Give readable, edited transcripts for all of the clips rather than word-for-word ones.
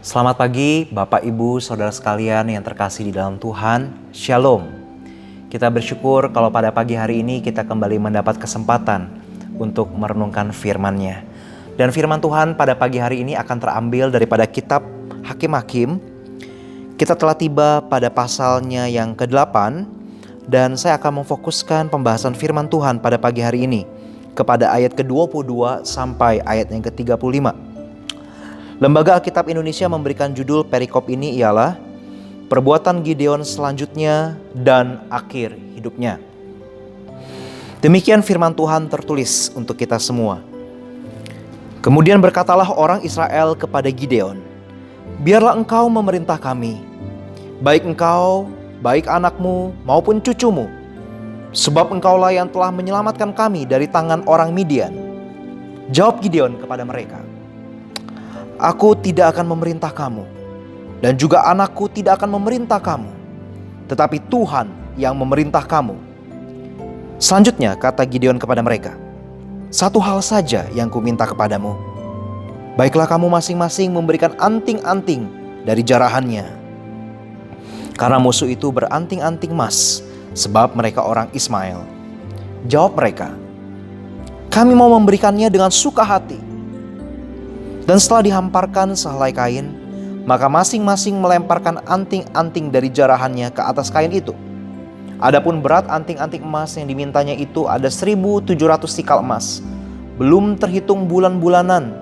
Selamat pagi Bapak Ibu Saudara sekalian yang terkasih di dalam Tuhan. Shalom. Kita bersyukur kalau pada pagi hari ini kita kembali mendapat kesempatan untuk merenungkan firman-Nya. Dan firman Tuhan pada pagi hari ini akan terambil daripada kitab Hakim-Hakim. Kita telah tiba pada pasalnya yang ke-8 dan saya akan memfokuskan pembahasan firman Tuhan pada pagi hari ini kepada ayat ke-22 sampai ayat yang ke-35. Lembaga Alkitab Indonesia memberikan judul perikop ini ialah Perbuatan Gideon selanjutnya dan akhir hidupnya. Demikian firman Tuhan tertulis untuk kita semua. Kemudian berkatalah orang Israel kepada Gideon, "Biarlah engkau memerintah kami, baik engkau, baik anakmu maupun cucumu, sebab engkaulah yang telah menyelamatkan kami dari tangan orang Midian." Jawab Gideon kepada mereka, "Aku tidak akan memerintah kamu, dan juga anakku tidak akan memerintah kamu, tetapi Tuhan yang memerintah kamu." Selanjutnya kata Gideon kepada mereka, "Satu hal saja yang kuminta kepadamu. Baiklah kamu masing-masing memberikan anting-anting dari jarahannya." Karena musuh itu beranting-anting emas, sebab mereka orang Ismail. Jawab mereka, "Kami mau memberikannya dengan suka hati." Dan setelah dihamparkan sehelai kain, maka masing-masing melemparkan anting-anting dari jarahannya ke atas kain itu. Adapun berat anting-anting emas yang dimintanya itu ada 1.700 sikal emas, belum terhitung bulan-bulanan,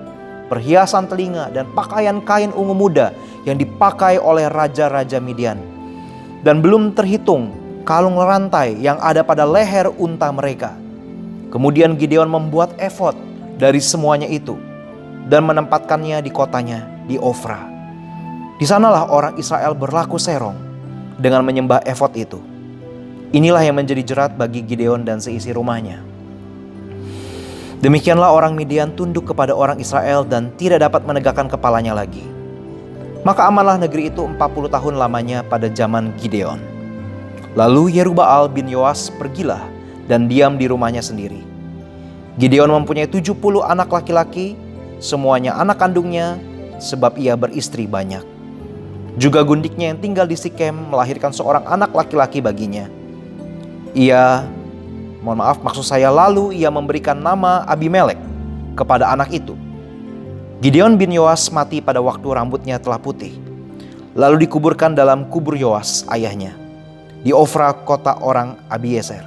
perhiasan telinga dan pakaian kain ungu muda yang dipakai oleh raja-raja Midian. Dan belum terhitung kalung rantai yang ada pada leher unta mereka. Kemudian Gideon membuat efod dari semuanya itu dan menempatkannya di kotanya di Ofra. Di sanalah orang Israel berlaku serong dengan menyembah efod itu. Inilah yang menjadi jerat bagi Gideon dan seisi rumahnya. Demikianlah orang Midian tunduk kepada orang Israel dan tidak dapat menegakkan kepalanya lagi. Maka amanlah negeri itu 40 tahun lamanya pada zaman Gideon. Lalu Yerubbaal bin Yoas pergilah dan diam di rumahnya sendiri. Gideon mempunyai 70 anak laki-laki, semuanya anak kandungnya, sebab ia beristri banyak. Juga gundiknya yang tinggal di Sikem melahirkan seorang anak laki-laki baginya. Lalu ia memberikan nama Abimelek kepada anak itu. Gideon bin Yoas mati pada waktu rambutnya telah putih. Lalu dikuburkan dalam kubur Yoas ayahnya di Ofra, kota orang Abiezer.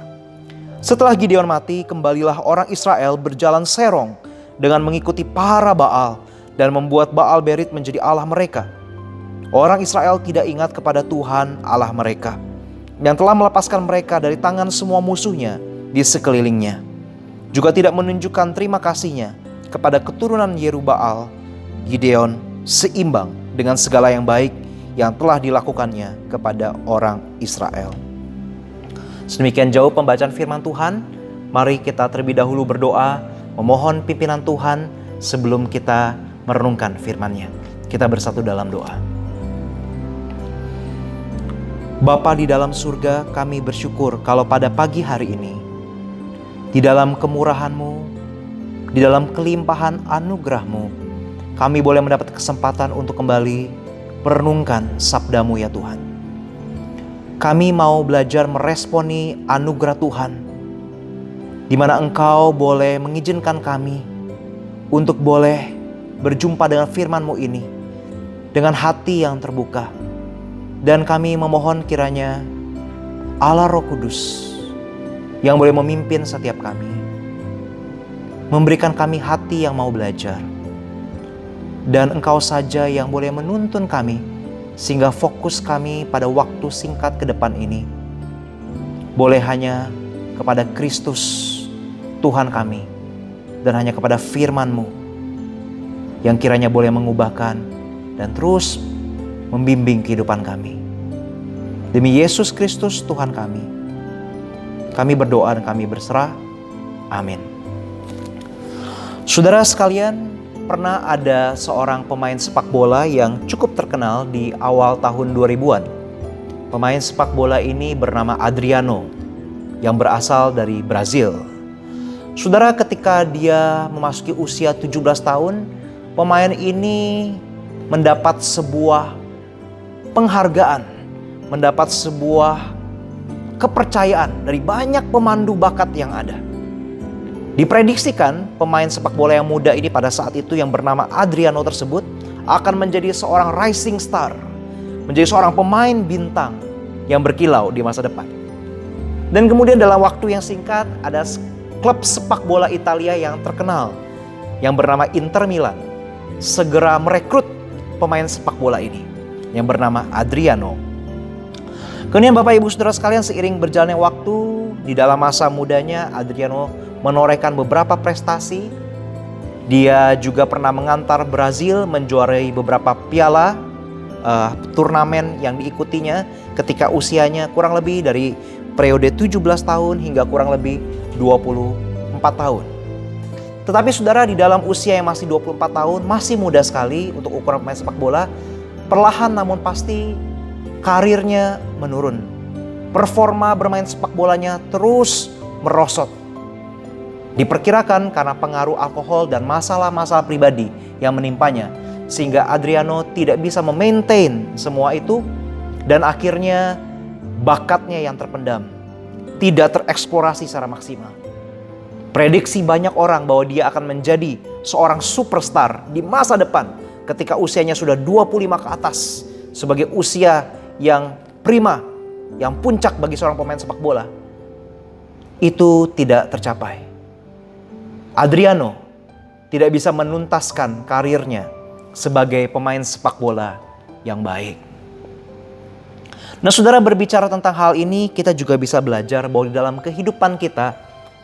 Setelah Gideon mati, kembalilah orang Israel berjalan serong dengan mengikuti para Baal dan membuat Baal Berit menjadi Allah mereka. Orang Israel tidak ingat kepada Tuhan Allah mereka yang telah melepaskan mereka dari tangan semua musuhnya di sekelilingnya. Juga tidak menunjukkan terima kasihnya kepada keturunan Yerubbaal. Gideon seimbang dengan segala yang baik yang telah dilakukannya kepada orang Israel. Sedemikian jauh pembacaan firman Tuhan. Mari kita terlebih dahulu berdoa, memohon pimpinan Tuhan sebelum kita merenungkan firman-Nya. Kita bersatu dalam doa. Bapa di dalam surga, kami bersyukur kalau pada pagi hari ini, di dalam kemurahan-Mu, di dalam kelimpahan anugerah-Mu, kami boleh mendapat kesempatan untuk kembali merenungkan sabda-Mu ya Tuhan. Kami mau belajar meresponi anugerah Tuhan, di mana Engkau boleh mengizinkan kami untuk boleh berjumpa dengan firman-Mu ini dengan hati yang terbuka. Dan kami memohon kiranya Allah Roh Kudus yang boleh memimpin setiap kami, memberikan kami hati yang mau belajar. Dan Engkau saja yang boleh menuntun kami sehingga fokus kami pada waktu singkat ke depan ini boleh hanya kepada Kristus Tuhan kami, dan hanya kepada firman-Mu yang kiranya boleh mengubahkan dan terus membimbing kehidupan kami. Demi Yesus Kristus Tuhan kami berdoa dan kami berserah. Amin. Saudara sekalian, pernah ada seorang pemain sepak bola yang cukup terkenal di awal tahun 2000-an. Pemain sepak bola ini bernama Adriano yang berasal dari Brazil. Saudara, ketika dia memasuki usia 17 tahun, pemain ini mendapat sebuah penghargaan, mendapat sebuah kepercayaan dari banyak pemandu bakat yang ada. Diprediksikan pemain sepak bola yang muda ini pada saat itu yang bernama Adriano tersebut akan menjadi seorang rising star, menjadi seorang pemain bintang yang berkilau di masa depan. Dan kemudian dalam waktu yang singkat ada klub sepak bola Italia yang terkenal yang bernama Inter Milan segera merekrut pemain sepak bola ini yang bernama Adriano. Kemudian Bapak Ibu Saudara sekalian, seiring berjalannya waktu, di dalam masa mudanya Adriano menorehkan beberapa prestasi. Dia juga pernah mengantar Brazil menjuarai beberapa piala turnamen yang diikutinya ketika usianya kurang lebih dari periode 17 tahun hingga kurang lebih 24 tahun. Tetapi saudara, di dalam usia yang masih 24 tahun, masih muda sekali untuk ukuran pemain sepak bola, perlahan namun pasti karirnya menurun. Performa bermain sepak bolanya terus merosot. Diperkirakan karena pengaruh alkohol dan masalah-masalah pribadi yang menimpanya, sehingga Adriano tidak bisa memaintain semua itu dan akhirnya bakatnya yang terpendam tidak tereksplorasi secara maksimal. Prediksi banyak orang bahwa dia akan menjadi seorang superstar di masa depan ketika usianya sudah 25 ke atas, sebagai usia yang prima, yang puncak bagi seorang pemain sepak bola. Itu tidak tercapai. Adriano tidak bisa menuntaskan karirnya sebagai pemain sepak bola yang baik. Nah, saudara, berbicara tentang hal ini, kita juga bisa belajar bahwa di dalam kehidupan kita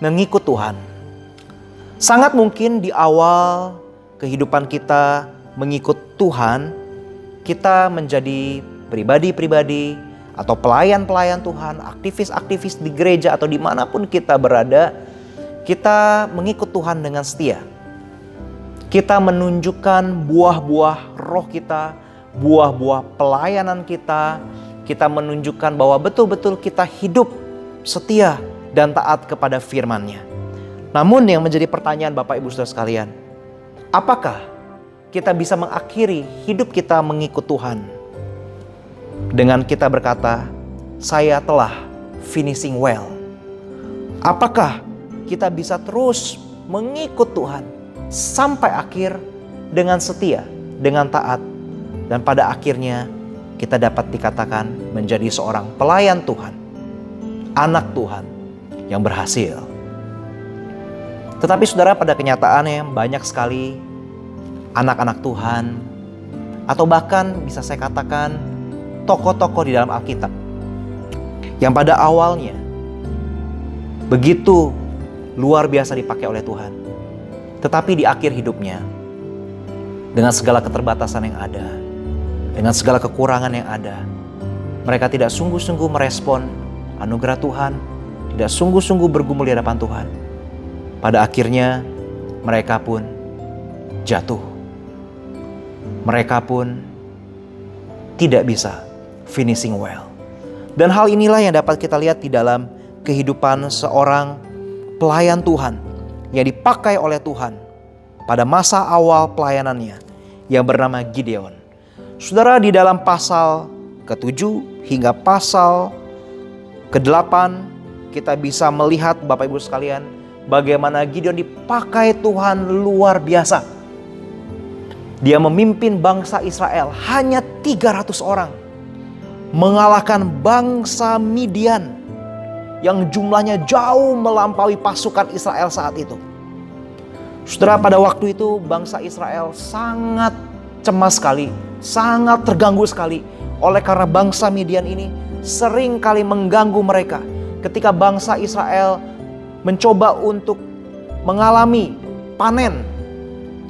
mengikut Tuhan, sangat mungkin di awal kehidupan kita mengikut Tuhan, kita menjadi pribadi-pribadi atau pelayan-pelayan Tuhan, aktivis-aktivis di gereja atau dimanapun kita berada, kita mengikut Tuhan dengan setia. Kita menunjukkan buah-buah roh kita, buah-buah pelayanan kita. Kita menunjukkan bahwa betul-betul kita hidup setia dan taat kepada firman-Nya. Namun yang menjadi pertanyaan Bapak Ibu Saudara sekalian, apakah kita bisa mengakhiri hidup kita mengikut Tuhan dengan kita berkata, saya telah finishing well? Apakah kita bisa terus mengikut Tuhan sampai akhir dengan setia, dengan taat, dan pada akhirnya kita dapat dikatakan menjadi seorang pelayan Tuhan, anak Tuhan yang berhasil? Tetapi saudara, pada kenyataannya banyak sekali anak-anak Tuhan, atau bahkan bisa saya katakan tokoh-tokoh di dalam Alkitab yang pada awalnya begitu luar biasa dipakai oleh Tuhan, tetapi di akhir hidupnya dengan segala keterbatasan yang ada, dengan segala kekurangan yang ada, mereka tidak sungguh-sungguh merespon anugerah Tuhan, tidak sungguh-sungguh bergumul di hadapan Tuhan. Pada akhirnya mereka pun jatuh. Mereka pun tidak bisa finishing well. Dan hal inilah yang dapat kita lihat di dalam kehidupan seorang pelayan Tuhan yang dipakai oleh Tuhan pada masa awal pelayanannya, yang bernama Gideon. Saudara, di dalam pasal ke-7 hingga pasal ke-8 kita bisa melihat Bapak Ibu sekalian bagaimana Gideon dipakai Tuhan luar biasa. Dia memimpin bangsa Israel hanya 300 orang, mengalahkan bangsa Midian yang jumlahnya jauh melampaui pasukan Israel saat itu. Saudara, pada waktu itu bangsa Israel sangat cemas sekali, sangat terganggu sekali oleh karena bangsa Midian ini sering kali mengganggu mereka ketika bangsa Israel mencoba untuk mengalami panen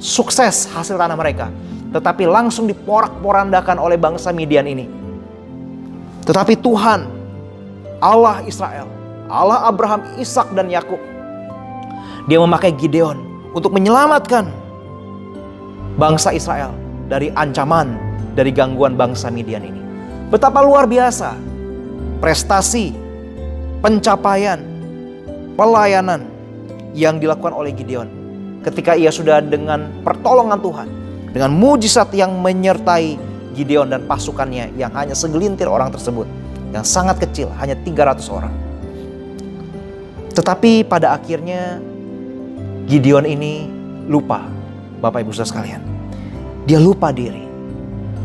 sukses hasil tanah mereka, tetapi langsung diporak-porandakan oleh bangsa Midian ini. Tetapi Tuhan, Allah Israel, Allah Abraham, Ishak dan Yakub, Dia memakai Gideon untuk menyelamatkan bangsa Israel dari ancaman, dari gangguan bangsa Midian ini. Betapa luar biasa prestasi, pencapaian, pelayanan yang dilakukan oleh Gideon ketika ia sudah dengan pertolongan Tuhan dengan mujizat yang menyertai Gideon dan pasukannya yang hanya segelintir orang tersebut, yang sangat kecil, hanya 300 orang. Tetapi pada akhirnya Gideon ini lupa, Bapak Ibu Saudara sekalian. Dia lupa diri.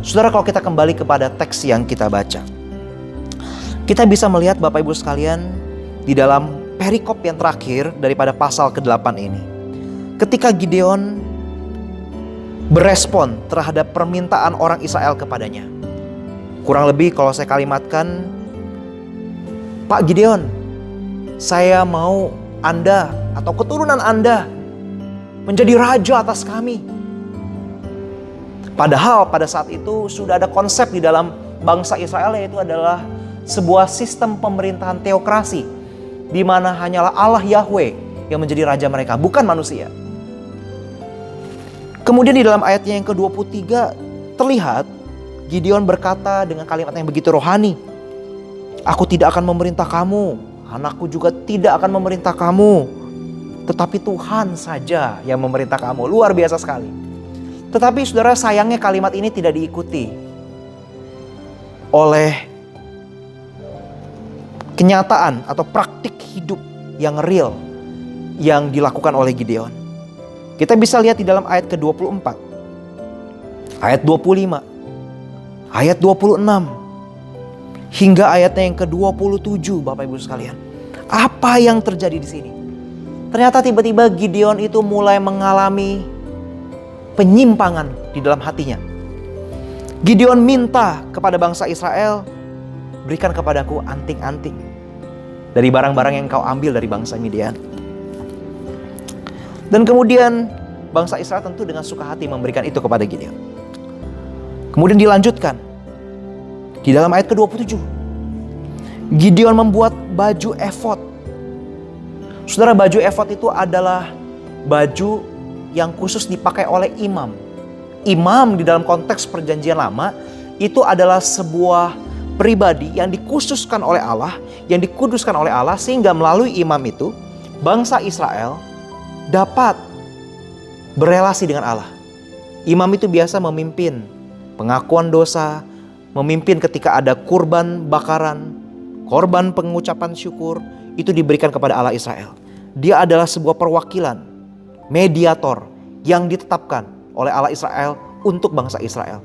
Saudara, kalau kita kembali kepada teks yang kita baca, kita bisa melihat Bapak Ibu sekalian di dalam perikop yang terakhir daripada pasal ke-8 ini. Ketika Gideon berespon terhadap permintaan orang Israel kepadanya. Kurang lebih kalau saya kalimatkan, Pak Gideon, saya mau Anda atau keturunan Anda menjadi raja atas kami. Padahal pada saat itu sudah ada konsep di dalam bangsa Israel, yaitu adalah sebuah sistem pemerintahan teokrasi, di mana hanyalah Allah Yahweh yang menjadi raja mereka, bukan manusia. Kemudian di dalam ayatnya yang ke-23 terlihat Gideon berkata dengan kalimat yang begitu rohani, "Aku tidak akan memerintah kamu, anakku juga tidak akan memerintah kamu, tetapi Tuhan saja yang memerintah kamu." Luar biasa sekali. Tetapi saudara, sayangnya kalimat ini tidak diikuti oleh kenyataan atau praktik hidup yang real yang dilakukan oleh Gideon. Kita bisa lihat di dalam ayat ke-24, ayat 25, ayat 26, hingga ayatnya yang ke-27, Bapak Ibu sekalian. Apa yang terjadi di sini? Ternyata tiba-tiba Gideon itu mulai mengalami penyimpangan di dalam hatinya. Gideon minta kepada bangsa Israel, "Berikan kepadaku anting-anting dari barang-barang yang kau ambil dari bangsa Midian." Dan kemudian bangsa Israel tentu dengan suka hati memberikan itu kepada Gideon. Kemudian dilanjutkan di dalam ayat ke-27. Gideon membuat baju efod. Saudara, baju efod itu adalah baju yang khusus dipakai oleh imam. Imam di dalam konteks perjanjian lama itu adalah sebuah pribadi yang dikhususkan oleh Allah, yang dikuduskan oleh Allah, sehingga melalui imam itu bangsa Israel dapat berelasi dengan Allah. Imam itu biasa memimpin pengakuan dosa, memimpin ketika ada kurban bakaran, korban pengucapan syukur, itu diberikan kepada Allah Israel. Dia adalah sebuah perwakilan, mediator yang ditetapkan oleh Allah Israel untuk bangsa Israel.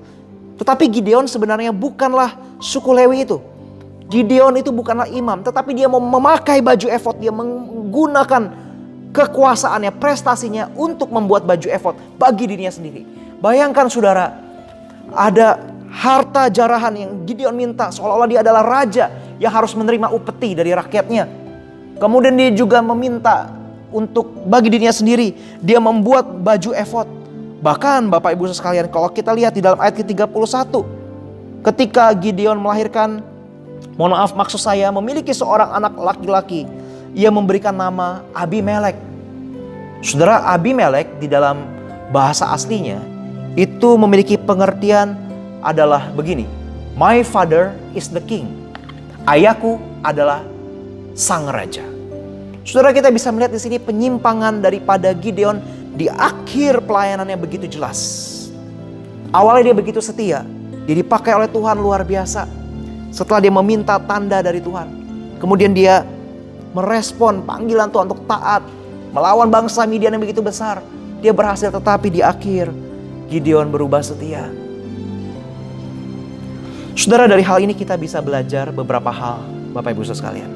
Tetapi Gideon sebenarnya bukanlah suku Lewi itu. Gideon itu bukanlah imam, tetapi dia mau memakai baju efod, dia menggunakan kekuasaannya, prestasinya untuk membuat baju efod bagi dirinya sendiri. Bayangkan saudara, ada harta jarahan yang Gideon minta, seolah-olah dia adalah raja yang harus menerima upeti dari rakyatnya. Kemudian dia juga meminta untuk bagi dirinya sendiri, dia membuat baju efod. Bahkan Bapak Ibu sekalian, kalau kita lihat di dalam ayat ke-31, ketika Gideon melahirkan, maksud saya memiliki seorang anak laki-laki, ia memberikan nama Abimelek. Saudara, Abimelek di dalam bahasa aslinya itu memiliki pengertian adalah begini: My father is the king. Ayahku adalah sang raja. Saudara, kita bisa melihat di sini penyimpangan daripada Gideon di akhir pelayanannya begitu jelas. Awalnya dia begitu setia, dia dipakai oleh Tuhan luar biasa. Setelah dia meminta tanda dari Tuhan, kemudian dia merespon panggilan Tuhan untuk taat, melawan bangsa Midian yang begitu besar. Dia berhasil, tetapi di akhir Gideon berubah setia. Saudara, dari hal ini kita bisa belajar beberapa hal, Bapak Ibu sekalian.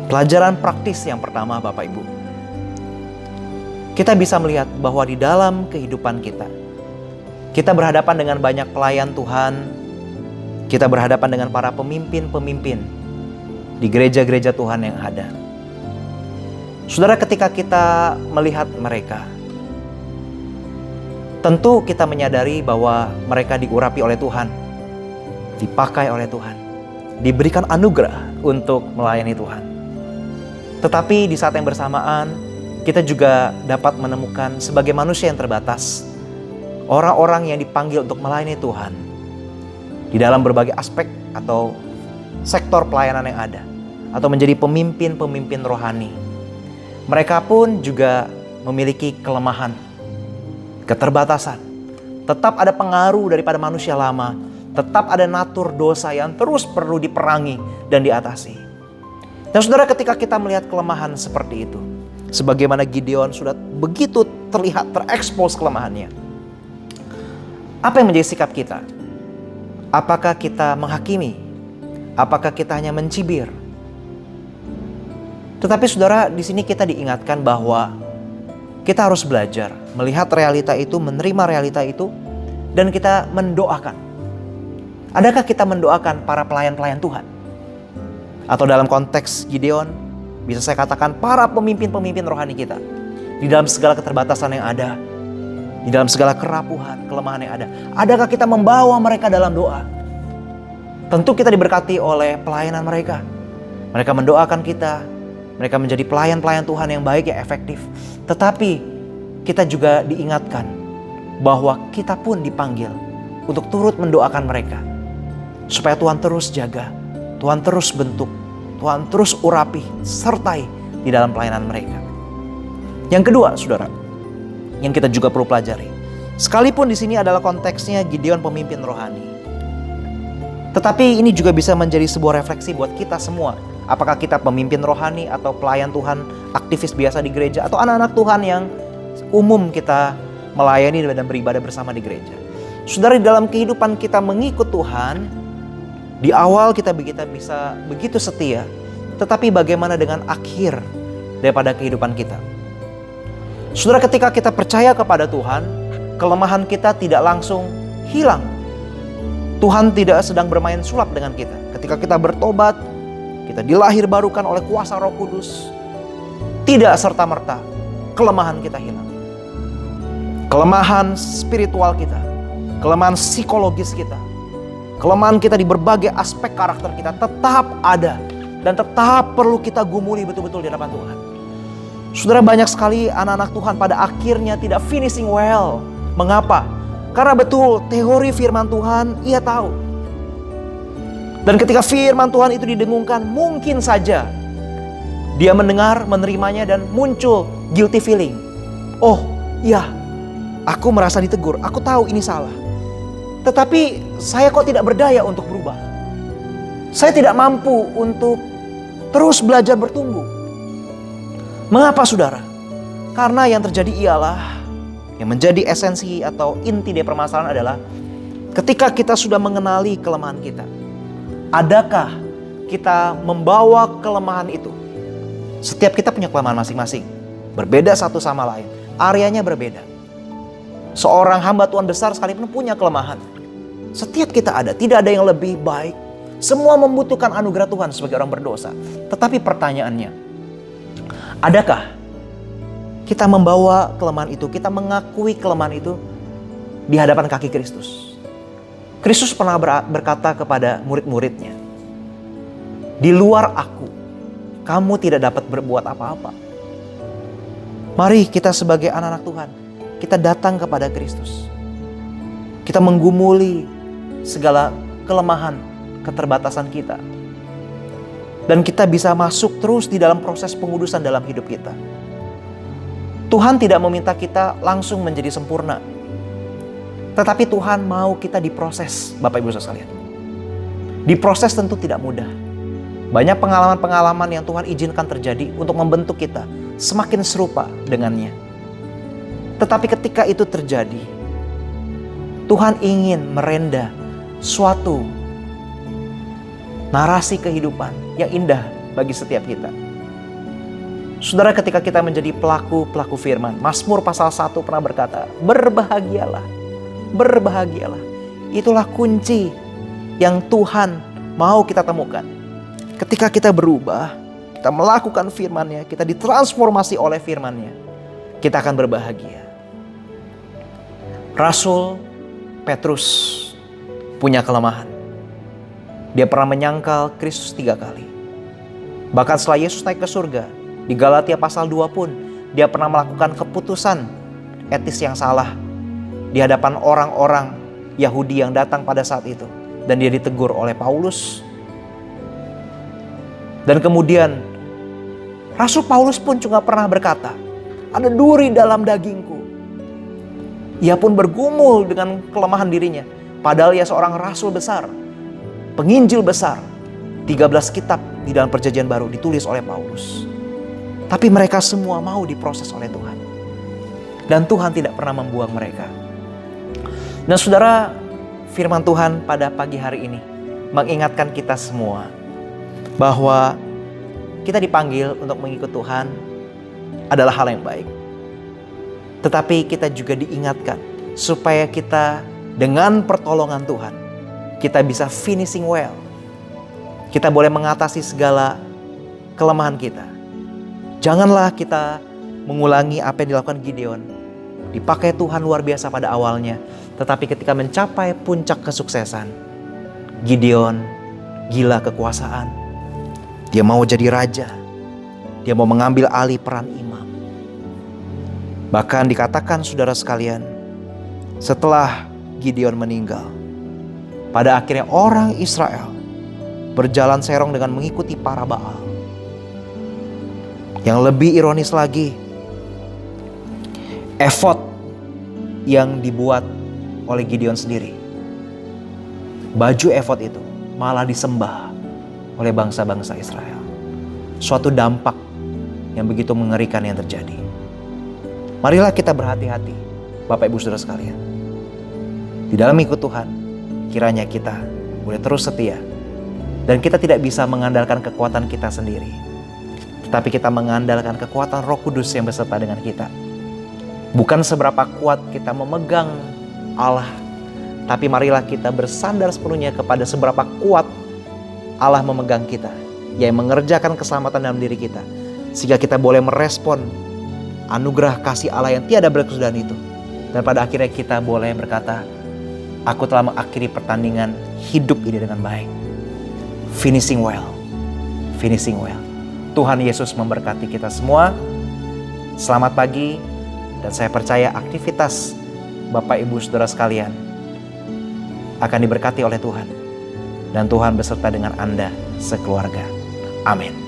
Pelajaran praktis yang pertama, Bapak Ibu, kita bisa melihat bahwa di dalam kehidupan kita berhadapan dengan banyak pelayan Tuhan, kita berhadapan dengan para pemimpin-pemimpin di gereja-gereja Tuhan yang ada. Saudara, ketika kita melihat mereka, tentu kita menyadari bahwa mereka diurapi oleh Tuhan, dipakai oleh Tuhan, diberikan anugerah untuk melayani Tuhan. Tetapi di saat yang bersamaan, kita juga dapat menemukan sebagai manusia yang terbatas, orang-orang yang dipanggil untuk melayani Tuhan di dalam berbagai aspek atau sektor pelayanan yang ada, atau menjadi pemimpin-pemimpin rohani. Mereka pun juga memiliki kelemahan. keterbatasan. Tetap ada pengaruh daripada manusia lama. Tetap ada natur dosa yang terus perlu diperangi dan diatasi. Dan saudara, ketika kita melihat kelemahan seperti itu, sebagaimana Gideon sudah begitu terlihat terekspos kelemahannya, apa yang menjadi sikap kita? Apakah kita menghakimi? Apakah kita hanya mencibir? Tetapi saudara, di sini kita diingatkan bahwa kita harus belajar melihat realita itu, menerima realita itu, dan kita mendoakan. Adakah kita mendoakan para pelayan-pelayan Tuhan? Atau dalam konteks Gideon, bisa saya katakan para pemimpin-pemimpin rohani kita. Di dalam segala keterbatasan yang ada, di dalam segala kerapuhan, kelemahan yang ada, adakah kita membawa mereka dalam doa? Tentu kita diberkati oleh pelayanan mereka. Mereka mendoakan kita, mereka menjadi pelayan-pelayan Tuhan yang baik, yang efektif. Tetapi kita juga diingatkan bahwa kita pun dipanggil untuk turut mendoakan mereka, supaya Tuhan terus jaga, Tuhan terus bentuk, Tuhan terus urapi, sertai di dalam pelayanan mereka. Yang kedua, saudara, yang kita juga perlu pelajari, sekalipun di sini adalah konteksnya Gideon pemimpin rohani, tetapi ini juga bisa menjadi sebuah refleksi buat kita semua. Apakah kita pemimpin rohani atau pelayan Tuhan, aktivis biasa di gereja, atau anak-anak Tuhan yang umum kita melayani dan beribadah bersama di gereja. Saudara, di dalam kehidupan kita mengikut Tuhan, di awal kita bisa begitu setia, tetapi bagaimana dengan akhir daripada kehidupan kita? Saudara, ketika kita percaya kepada Tuhan, kelemahan kita tidak langsung hilang. Tuhan tidak sedang bermain sulap dengan kita. Ketika kita bertobat, kita dilahir barukan oleh kuasa Roh Kudus, tidak serta-merta kelemahan kita hilang. Kelemahan spiritual kita, kelemahan psikologis kita, kelemahan kita di berbagai aspek karakter kita tetap ada dan tetap perlu kita gumuli betul-betul di hadapan Tuhan. Saudara, banyak sekali anak-anak Tuhan pada akhirnya tidak finishing well. Mengapa? Karena betul teori firman Tuhan ia tahu. Dan ketika firman Tuhan itu didengungkan, mungkin saja dia mendengar, menerimanya, dan muncul guilty feeling. Oh iya, aku merasa ditegur, aku tahu ini salah. Tetapi saya kok tidak berdaya untuk berubah. Saya tidak mampu untuk terus belajar bertumbuh. Mengapa, saudara? Karena yang terjadi ialah, yang menjadi esensi atau inti dari permasalahan adalah ketika kita sudah mengenali kelemahan kita, adakah kita membawa kelemahan itu? Setiap kita punya kelemahan masing-masing, berbeda satu sama lain, areanya berbeda. Seorang hamba Tuhan besar sekalipun punya kelemahan. Setiap kita ada, tidak ada yang lebih baik. Semua membutuhkan anugerah Tuhan sebagai orang berdosa. Tetapi pertanyaannya, adakah kita membawa kelemahan itu, kita mengakui kelemahan itu di hadapan kaki Kristus? Kristus pernah berkata kepada murid-muridnya, di luar aku, kamu tidak dapat berbuat apa-apa. Mari kita sebagai anak-anak Tuhan, kita datang kepada Kristus. Kita menggumuli segala kelemahan, keterbatasan kita. Dan kita bisa masuk terus di dalam proses pengudusan dalam hidup kita. Tuhan tidak meminta kita langsung menjadi sempurna. Tetapi Tuhan mau kita diproses, Bapak Ibu sekalian. Diproses tentu tidak mudah. Banyak pengalaman-pengalaman yang Tuhan izinkan terjadi untuk membentuk kita semakin serupa dengannya. Tetapi ketika itu terjadi, Tuhan ingin merenda suatu narasi kehidupan yang indah bagi setiap kita. Saudara, ketika kita menjadi pelaku firman, Mazmur pasal 1 pernah berkata, berbahagialah, berbahagialah. Itulah kunci yang Tuhan mau kita temukan. Ketika kita berubah, kita melakukan firman-Nya, kita ditransformasi oleh firman-Nya, kita akan berbahagia. Rasul Petrus punya kelemahan. Dia pernah menyangkal Kristus 3 kali. Bahkan setelah Yesus naik ke surga, di Galatia pasal 2 pun, dia pernah melakukan keputusan etis yang salah di hadapan orang-orang Yahudi yang datang pada saat itu. Dan dia ditegur oleh Paulus. Dan kemudian Rasul Paulus pun juga pernah berkata, ada duri dalam dagingku. Ia pun bergumul dengan kelemahan dirinya. Padahal ia seorang rasul besar, penginjil besar. 13 kitab di dalam perjanjian baru ditulis oleh Paulus. Tapi mereka semua mau diproses oleh Tuhan. Dan Tuhan tidak pernah membuang mereka. Dan saudara, firman Tuhan pada pagi hari ini mengingatkan kita semua bahwa kita dipanggil untuk mengikut Tuhan adalah hal yang baik. Tetapi kita juga diingatkan supaya kita dengan pertolongan Tuhan, kita bisa finishing well. Kita boleh mengatasi segala kelemahan kita. Janganlah kita mengulangi apa yang dilakukan Gideon. Dipakai Tuhan luar biasa pada awalnya, tetapi ketika mencapai puncak kesuksesan, Gideon gila kekuasaan. Dia mau jadi raja. Dia mau mengambil alih peran imam. Bahkan dikatakan saudara sekalian, setelah Gideon meninggal, pada akhirnya orang Israel berjalan serong dengan mengikuti para Baal. Yang lebih ironis lagi, efod yang dibuat oleh Gideon sendiri, baju efod itu malah disembah oleh bangsa-bangsa Israel. Suatu dampak yang begitu mengerikan yang terjadi. Marilah kita berhati-hati, Bapak Ibu Saudara sekalian. Di dalam ikut Tuhan, kiranya kita boleh terus setia. Dan kita tidak bisa mengandalkan kekuatan kita sendiri, tetapi kita mengandalkan kekuatan Roh Kudus yang beserta dengan kita. Bukan seberapa kuat kita memegang Allah, tapi marilah kita bersandar sepenuhnya kepada seberapa kuat Allah memegang kita, yang mengerjakan keselamatan dalam diri kita, sehingga kita boleh merespon anugerah kasih Allah yang tiada berkesudahan itu. Dan pada akhirnya kita boleh berkata, aku telah mengakhiri pertandingan hidup ini dengan baik. Finishing well. Finishing well. Tuhan Yesus memberkati kita semua. Selamat pagi. Dan saya percaya aktivitas Bapak Ibu Saudara sekalian akan diberkati oleh Tuhan. Dan Tuhan beserta dengan Anda sekeluarga. Amin.